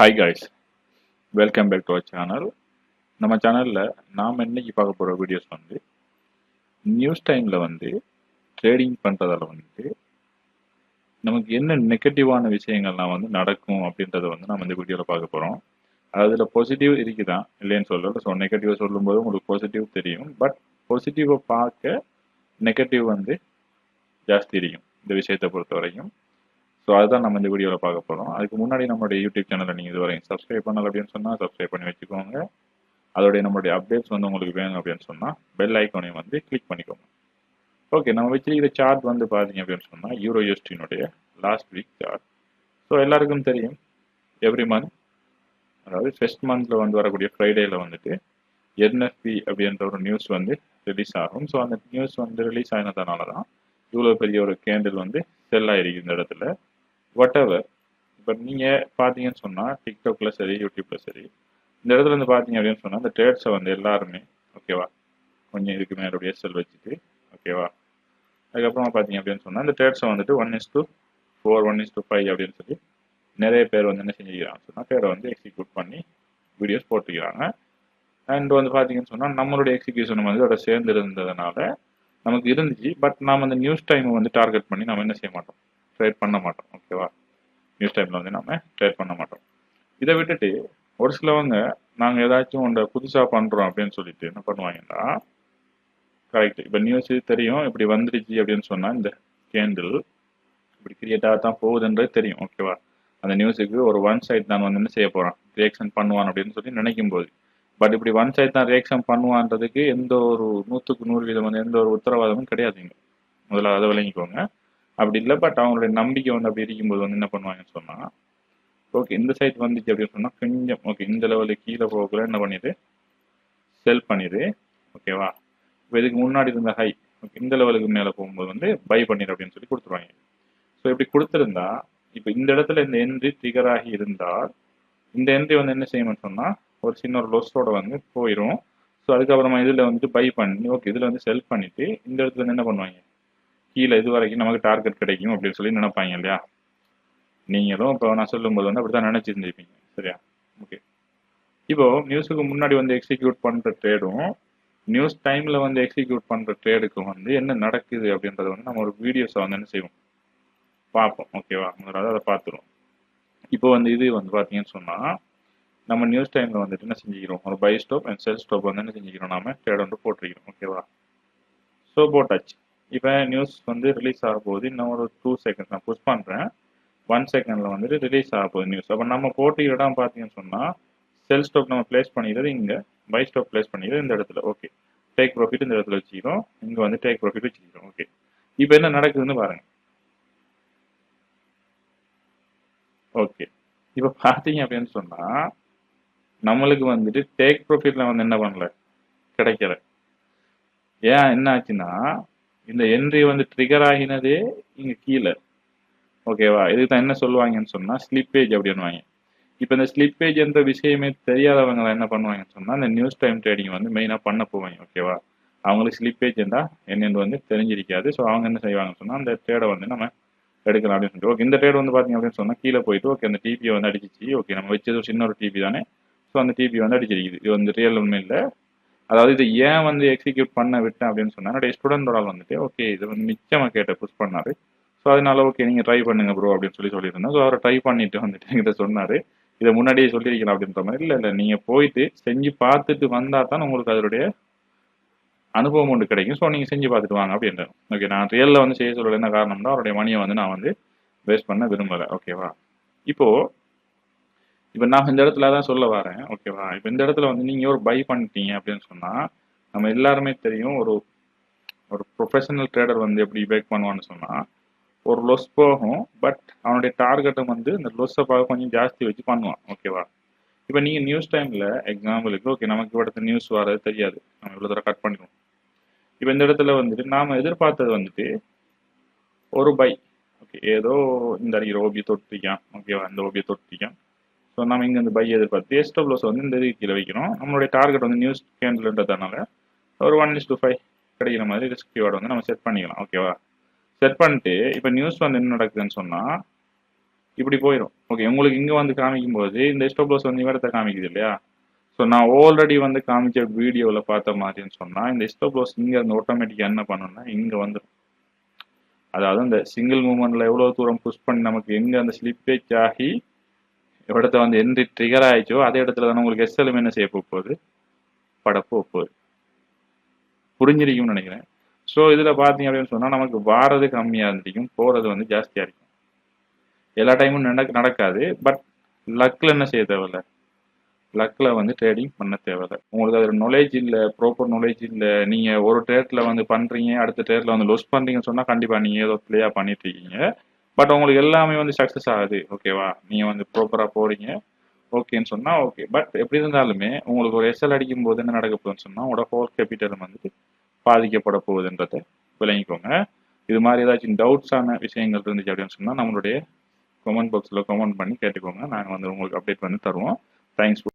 Hi guys, welcome back to our channel. நம்ம சேனலில் நாம் இன்னைக்கு பார்க்க போகிற வீடியோஸ் வந்து நியூஸ் டைமில் வந்து ட்ரேடிங் பண்ணுறதால வந்துட்டு நமக்கு என்ன நெகட்டிவான விஷயங்கள்லாம் வந்து நடக்கும் அப்படின்றத வந்து நம்ம இந்த வீடியோவில் பார்க்க போகிறோம். அதில் பாசிட்டிவ் இருக்குதான் இல்லைன்னு சொல்லல. ஸோ நெகட்டிவ் சொல்லும்போது உங்களுக்கு பாசிட்டிவ் தெரியும், பட் பாசிட்டிவை பார்க்க நெகட்டிவ் வந்து ஜாஸ்தி இருக்கும் இந்த விஷயத்தை பொறுத்த வரைக்கும். ஸோ அதுதான் நம்ம இந்த வீடியோவில் பார்க்க போகிறோம். அதுக்கு முன்னாடி நம்மளுடைய யூடியூப் சேனலை நீங்கள் இதுவரையும் சப்ஸ்கிரைப் பண்ணல அப்படின்னு சொன்னால் சப்ஸ்கிரைப் பண்ணி வச்சுக்கோங்க. அதோடைய நம்மளுடைய அப்டேட்ஸ் வந்து உங்களுக்கு வேணும் அப்படின்னு சொன்னால் பெல் ஐக்கானையும் வந்து கிளிக் பண்ணிக்கோங்க. ஓகே, நம்ம வச்சிருக்கிற சார்ட் வந்து பார்த்தீங்க அப்படின்னு சொன்னால் யூரோ யூஎஸ்டியினுடைய லாஸ்ட் வீக் சார்ட். ஸோ எல்லாருக்கும் தெரியும், எவ்ரி மந்த், அதாவது ஃபர்ஸ்ட் மந்த்தில் வந்து வரக்கூடிய ஃப்ரைடேயில் வந்துட்டு என்எஃப்பி அப்படின்ற ஒரு நியூஸ் வந்து ரிலீஸ் ஆகும். ஸோ அந்த நியூஸ் வந்து ரிலீஸ் ஆனதுனால தான் இவ்வளோ பெரிய ஒரு கேண்டில் வந்து செல் ஆகிருக்கு இந்த இடத்துல. whatever. இப்போ நீங்கள் பார்த்தீங்கன்னு சொன்னால் டிக்டாக்ல சரி, யூடியூப்ல சரி, இந்த இடத்துல இருந்து பார்த்தீங்க அப்படின்னு சொன்னால் இந்த ட்ரேட்ஸை வந்து எல்லாருமே ஓகேவா கொஞ்சம் இதுக்கு மேலுடைய செல் வச்சுட்டு ஓகேவா, அதுக்கப்புறமா பார்த்தீங்க அப்படின்னு சொன்னால் இந்த ட்ரேட்ஸை வந்துட்டு 1:4 1:5 அப்படின்னு சொல்லி நிறைய பேர் வந்து என்ன செஞ்சுக்கிறாங்க சொன்னால் ட்ரேடை வந்து எக்ஸிக்யூட் பண்ணி வீடியோஸ் போட்டுக்கிறாங்க. அண்ட் வந்து பார்த்தீங்கன்னு சொன்னால் நம்மளுடைய எக்ஸிக்யூஷன் வந்து அதோட சேர்ந்து இருந்ததுனால நமக்கு இருந்துச்சு. பட் நாம் அந்த நியூஸ் டைமை வந்து டார்கெட் பண்ணி நம்ம என்ன செய்ய மாட்டோம், ட்ரேட் பண்ண மாட்டோம். ஓகேவா, நியூஸ் டைமில் வந்து நம்ம ட்ரேட் பண்ண மாட்டோம். இதை விட்டுட்டு ஒரு சிலவங்க நாங்கள் ஏதாச்சும் ஒன்றை புதுசாக பண்ணுறோம் அப்படின்னு சொல்லிட்டு என்ன பண்ணுவாங்கன்னா, கரெக்ட், இப்போ நியூஸ் தெரியும் இப்படி வந்துடுச்சு அப்படின்னு சொன்னால் இந்த கேண்டில் இப்படி கிரியேட்டாக தான் போகுதுன்றது தெரியும். ஓகேவா, அந்த நியூஸுக்கு ஒரு ஒன் சைட் தான் வந்து என்ன செய்ய போகிறான், ரியாக்ஷன் பண்ணுவான் அப்படின்னு சொல்லி நினைக்கும் போது, பட் இப்படி ஒன் சைட் தான் ரியாக்ஷன் பண்ணுவான்றதுக்கு எந்த ஒரு 100% வந்து எந்த ஒரு உத்தரவாதமும் கிடையாதுங்க. முதல்ல அதை விளங்கிக்கோங்க. அப்படி இல்லை, பட் அவங்களுடைய நம்பிக்கை வந்து அப்படி இருக்கும்போது வந்து என்ன பண்ணுவாங்கன்னு சொன்னால், ஓகே இந்த சைட் வந்துச்சு அப்படின்னு சொன்னால் கொஞ்சம் ஓகே இந்த லெவலுக்கு கீழே போகக்குள்ள என்ன பண்ணிடு, செல் பண்ணிடு. ஓகேவா, இப்போ இதுக்கு முன்னாடி இருந்த ஹை ஓகே இந்த லெவலுக்கு மேலே போகும்போது வந்து பை பண்ணிடு அப்படின்னு சொல்லி கொடுத்துருவாங்க. ஸோ இப்படி கொடுத்துருந்தா இப்போ இந்த இடத்துல இந்த என்ட்ரி ட்ரிகர் ஆகி இருந்தால் இந்த என்ட்ரி வந்து என்ன செய்யணும்னு சொன்னால் ஒரு சின்ன ஒரு லொஸோட வந்து போயிடும். ஸோ அதுக்கப்புறமா இதில் வந்துட்டு பை பண்ணி ஓகே இதில் வந்து செல் பண்ணிட்டு இந்த இடத்துல வந்து என்ன பண்ணுவாங்க, கீழே இது வரைக்கும் நமக்கு டார்கெட் கிடைக்கும் அப்படின்னு சொல்லி நினைப்பாங்க இல்லையா. நீங்களும் இப்போ நான் சொல்லும்போது வந்து அப்படி தான் நினச்சிருந்துருப்பீங்க. சரியா, ஓகே. இப்போ நியூஸுக்கு முன்னாடி வந்து எக்ஸிக்யூட் பண்ணுற ட்ரேடும் நியூஸ் டைமில் வந்து எக்ஸிக்யூட் பண்ணுற ட்ரேடுக்கும் வந்து என்ன நடக்குது அப்படின்றத வந்து நம்ம ஒரு வீடியோஸை வந்து என்ன செய்வோம், பார்ப்போம். ஓகேவா, முதலாவது அதை பார்த்துருவோம். இப்போ வந்து இது வந்து பார்த்தீங்கன்னு சொன்னால் நம்ம நியூஸ் டைமில் வந்துட்டு என்ன செஞ்சுக்கிறோம், ஒரு buy stop and sell stop வந்து என்ன செஞ்சுக்கிறோம், நாம ட்ரேட் வந்து போட்டிருக்கிறோம். ஓகேவா, ஸோ போட்டாச்சு. இப்போ நியூஸ் வந்து ரிலீஸ் ஆக போகுது. இன்னும் ஒரு 2 செகண்ட்ஸ் நான் புஷ் பண்ணுறேன். 1 செகண்டில் வந்துட்டு ரிலீஸ் ஆக போகுது நியூஸ். அப்போ நம்ம போட்டு இடம் பார்த்தீங்கன்னு சொன்னால் செல் ஸ்டாப் நம்ம பிளேஸ் பண்ணிடுறது இங்கே, பை ஸ்டாப் பிளேஸ் பண்ணிடுறது இந்த இடத்துல. ஓகே, டேக் ப்ராஃபிட் இந்த இடத்துல வச்சுக்கிறோம், இங்கே வந்து டேக் ப்ராஃபிட் வச்சுக்கிறோம். ஓகே, இப்போ என்ன நடக்குதுன்னு பாருங்க. ஓகே, இப்போ பார்த்தீங்க அப்படின்னு சொன்னால் நம்மளுக்கு வந்துட்டு டேக் ப்ராஃபிட்ல வந்து என்ன பண்ணல, கிடைக்கல. ஏன் என்ன ஆச்சுன்னா இந்த என்ட்ரி வந்து ட்ரிகர் ஆகினதே இங்கே கீழே. ஓகேவா, இதுக்கு தான் என்ன சொல்லுவாங்கன்னு சொன்னால் ஸ்லிப்பேஜ் அப்படின்வாங்க. இப்போ இந்த ஸ்லிப்பேஜ் என்ற விஷயமே தெரியாதவங்க என்ன பண்ணுவாங்கன்னு சொன்னால் இந்த நியூஸ் டைம் ட்ரேடிங் வந்து மெயினாக பண்ண போவாங்க. ஓகேவா, அவங்களுக்கு ஸ்லிப்பேஜ் இருந்தால் என்னென்னு வந்து தெரிஞ்சிருக்காது. ஸோ அவங்க என்ன செய்வாங்கன்னு சொன்னால் அந்த ட்ரேடை வந்து நம்ம எடுக்கலாம் அப்படின்னு சொல்லிட்டு ஓகே இந்த ட்ரேட் வந்து பார்த்தீங்க அப்படின்னு சொன்னால் கீழே போயிட்டு ஓகே அந்த டிபியை வந்து அடிச்சிச்சு. ஓகே நம்ம வச்சது ஒரு சின்ன ஒரு டிபி தானே, ஸோ அந்த டிபி வந்து அடிச்சிருக்குது. இது வந்து ரியல் உண்மை இல்லை. அதாவது இது ஏன் வந்து எக்ஸிக்யூட் பண்ண விட்டேன் அப்படின்னு சொன்னால் என்னுடைய ஸ்டூடெண்டோட வந்துட்டு ஓகே இது வந்து நிச்சயமாக கேட்ட புஷ் பண்ணாரு. ஸோ அதனால ஓகே நீங்கள் ட்ரை பண்ணுங்க ப்ரோ அப்படின்னு சொல்லியிருந்தேன். ஸோ அவரை ட்ரை பண்ணிட்டு வந்துட்டு என்கிட்ட சொன்னார், இதை முன்னாடியே சொல்லியிருக்கலாம் அப்படின்ற மாதிரி. இல்லை இல்லை நீங்கள் போயிட்டு செஞ்சு பார்த்துட்டு வந்தால் தான் உங்களுக்கு அதனுடைய அனுபவம் ஒன்று கிடைக்கும். ஸோ நீங்கள் செஞ்சு பார்த்துட்டு வாங்க அப்படின்றேன். ஓகே, நான் ரியலில் வந்து செய்ய சொல்லல, என்ன காரணம்னா அவருடைய மணியை வந்து நான் வந்து வேஸ்ட் பண்ண விரும்பலை. ஓகேவா, இப்போ நான் இந்த இடத்துல தான் சொல்ல வரேன். ஓகேவா, இப்போ இந்த இடத்துல வந்து நீங்கள் ஒரு பை பண்ணிட்டீங்க அப்படின்னு சொன்னால் நம்ம எல்லாருமே தெரியும், ஒரு ஒரு ப்ரொஃபஷனல் ட்ரேடர் வந்து எப்படி பேக் பண்ணுவான்னு சொன்னால் ஒரு லொஸ் போகும், பட் அவனுடைய டார்கெட்டை வந்து இந்த லொஸ்ஸை பார்க்க கொஞ்சம் ஜாஸ்தி வச்சு பண்ணுவான். ஓகேவா, இப்போ நீங்கள் நியூஸ் டைமில் எக்ஸாம்பிளுக்கு ஓகே நமக்கு இவ்வளோ நியூஸ் வரது தெரியாது, நம்ம இவ்வளோ தூரம் கட் பண்ணிடுவோம். இப்போ இந்த இடத்துல வந்துட்டு நாம் எதிர்பார்த்தது வந்துட்டு ஒரு பை. ஓகே, ஏதோ இந்த அடிக்கிற ஓபியை தொட்டிக்கான். ஓகேவா, இந்த ஓபியை தொட்டிக்கான். ஸோ நம்ம இங்கே இந்த பை எதிர்பார்த்து எஸ்டப்ளஸ் வந்து இந்த இதுக்கு கீழே வைக்கிறோம். நம்மளுடைய டார்கெட் வந்து நியூஸ் கேண்டில்ன்றதுனால ஒரு 1:5 கிடைக்கிற மாதிரி ரிஸ்க் ரிவார்டு வந்து நம்ம செட் பண்ணிக்கலாம். ஓகேவா, செட் பண்ணிட்டு இப்போ நியூஸ் வந்து என்ன நடக்குதுன்னு சொன்னால் இப்படி போயிடும். ஓகே, உங்களுக்கு இங்கே வந்து காமிக்கும் போது இந்த ஸ்டாப் லாஸ் வந்து இவரத்தை காமிக்குது இல்லையா? ஸோ நான் ஆல்ரெடி வந்து காமிச்ச வீடியோவில் பார்த்த மாதிரின்னு சொன்னால் இந்த ஸ்டாப் லாஸ் இங்கே அந்த ஆட்டோமேட்டிக்காக என்ன பண்ணணும்னா இங்கே வந்துடும். அதாவது இந்த சிங்கிள் மூமெண்ட்டில் எவ்வளோ தூரம் புஷ் பண்ணி நமக்கு எங்கே அந்த ஸ்லிப்பேஜ் ஆகி இடத்த வந்து எந்த ட்ரிகர் ஆயிடுச்சோ அதே இடத்துல தானே உங்களுக்கு எஸ்எல்எம் என்ன செய்ய போகுது, படப்போ போகுது. புரிஞ்சிருக்கும்னு நினைக்கிறேன். ஸோ இதில் பார்த்தீங்க அப்படின்னு சொன்னால் நமக்கு வாரது கம்மியாக இருந்திருக்கும், போகிறது வந்து ஜாஸ்தியாக இருக்கும். எல்லா டைமும் நடக்காது. பட் லக்கில் என்ன செய்ய தேவையில்ல, லக்கில் வந்து ட்ரேடிங் பண்ண தேவையில்லை. உங்களுக்கு அதில் நாலேஜ் இல்லை, ப்ராப்பர் நாலேஜ் இல்லை, நீங்கள் ஒரு ட்ரேட்டில் வந்து பண்ணுறீங்க, அடுத்த ட்ரேட்டில் வந்து லொஸ் பண்ணுறீங்கன்னு சொன்னால் கண்டிப்பாக நீங்கள் ஏதோ பிளேயாக பண்ணிட்டு இருக்கீங்க. பட் உங்களுக்கு எல்லாமே வந்து சக்ஸஸ் ஆகுது. ஓகேவா, நீங்கள் வந்து ப்ராப்பராக போகிறீங்க ஓகேன்னு சொன்னால் ஓகே. பட் எப்படி இருந்தாலுமே உங்களுக்கு ஒரு எஸ்எல் அடிக்கும் போது என்ன நடக்க போகுதுன்னு சொன்னால் உங்களோட ஹோல் கேபிட்டல் வந்து பாதிக்கப்பட போகுதுன்றதை விளங்கிக்கோங்க. இது மாதிரி ஏதாச்சும் டவுட்ஸான விஷயங்கள் இருந்துச்சு அப்படின்னு சொன்னால் நம்மளுடைய கமெண்ட் பாக்ஸில் கமெண்ட் பண்ணி கேட்டுக்கோங்க. நாங்கள் வந்து உங்களுக்கு அப்டேட் பண்ணி தருவோம். தேங்க்ஸ்.